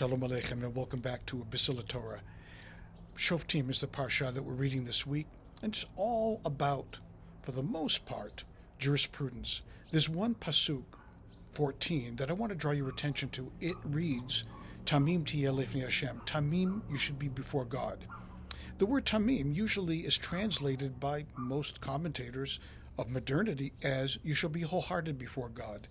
Shalom Aleichem and welcome back to Biselleh Torah. Shoftim is the parsha that we're reading this week, and it's all about, for the most part, jurisprudence. There's one pasuk, 14, that I want to draw your attention to. It reads, Tamim tiyeh lefnei Hashem. Tamim, you should be before God. The word tamim usually is translated by most commentators of modernity as you shall be wholehearted before God.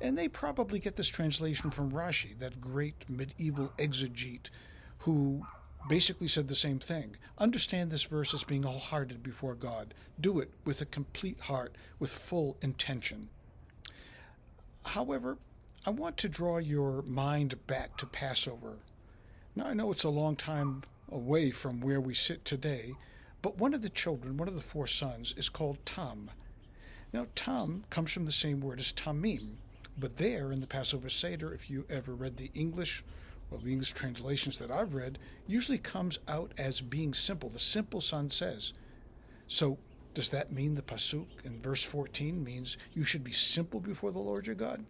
And they probably get this translation from Rashi, that great medieval exegete who basically said the same thing. Understand this verse as being wholehearted before God. Do it with a complete heart, with full intention. However, I want to draw your mind back to Passover. Now, I know it's a long time away from where we sit today, but one of the children, one of the four sons, is called Tam. Now, Tam comes from the same word as Tamim. But there in the Passover Seder, if you ever read the English, well, the English translations that I've read, usually comes out as being simple. The simple son says. So does that mean the pasuk in verse 14 means you should be simple before the Lord your God?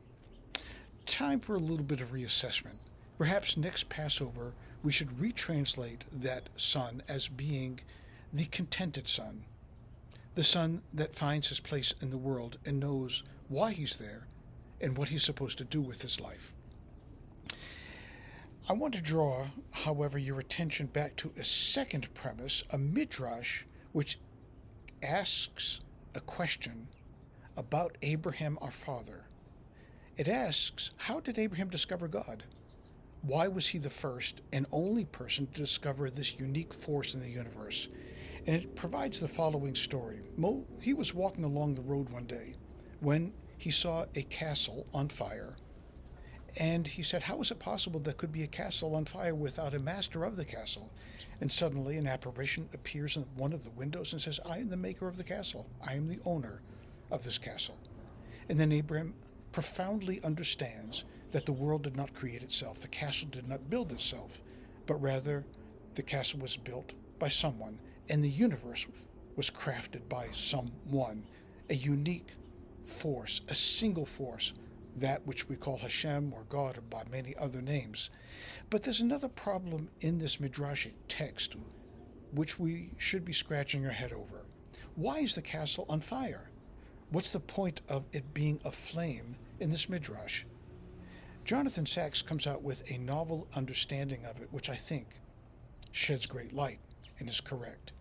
Time for a little bit of reassessment. Perhaps next Passover we should retranslate that son as being the contented son, the son that finds his place in the world and knows why he's there and what he's supposed to do with his life. I want to draw, however, your attention back to a second premise, a midrash, which asks a question about Abraham, our father. It asks, how did Abraham discover God? Why was he the first and only person to discover this unique force in the universe? And it provides the following story. He was walking along the road one day when he saw a castle on fire. And he said, how is it possible there could be a castle on fire without a master of the castle? And suddenly an apparition appears in one of the windows and says, I am the maker of the castle. I am the owner of this castle. And then Abraham profoundly understands that the world did not create itself. The castle did not build itself, but rather the castle was built by someone, and the universe was crafted by someone, a unique force, a single force, that which we call Hashem or God or by many other names. But there's another problem in this midrashic text which we should be scratching our head over. Why is the castle on fire? What's the point of it being aflame in this midrash? Jonathan Sacks comes out with a novel understanding of it, which I think sheds great light and is correct.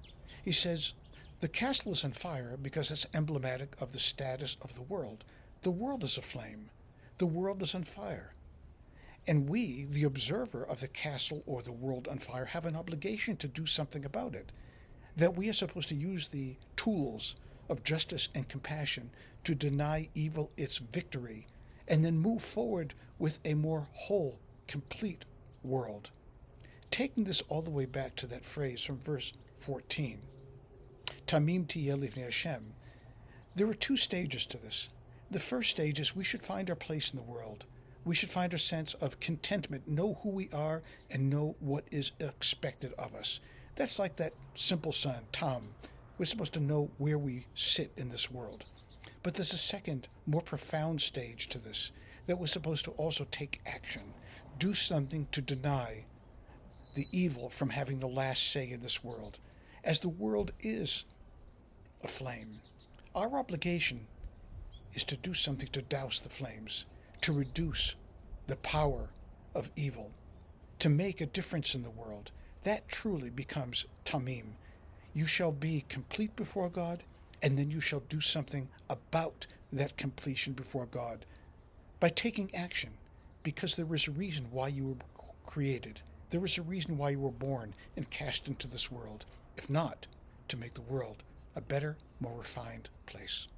He says, the castle is on fire because it's emblematic of the status of the world. The world is aflame. The world is on fire. And we, the observer of the castle or the world on fire, have an obligation to do something about it. That we are supposed to use the tools of justice and compassion to deny evil its victory and then move forward with a more whole, complete world. Taking this all the way back to that phrase from verse 14, Tamim tiyeh lefnei Hashem. There are two stages to this. The first stage is we should find our place in the world. We should find our sense of contentment, know who we are, and know what is expected of us. That's like that simple son, Tom. We're supposed to know where we sit in this world. But there's a second, more profound stage to this, that we're supposed to also take action, do something to deny the evil from having the last say in this world, as the world is aflame. Our obligation is to do something to douse the flames, to reduce the power of evil, to make a difference in the world. That truly becomes tamim. You shall be complete before God, and then you shall do something about that completion before God by taking action, because there is a reason why you were created. There is a reason why you were born and cast into this world, if not to make the world a better, more refined place.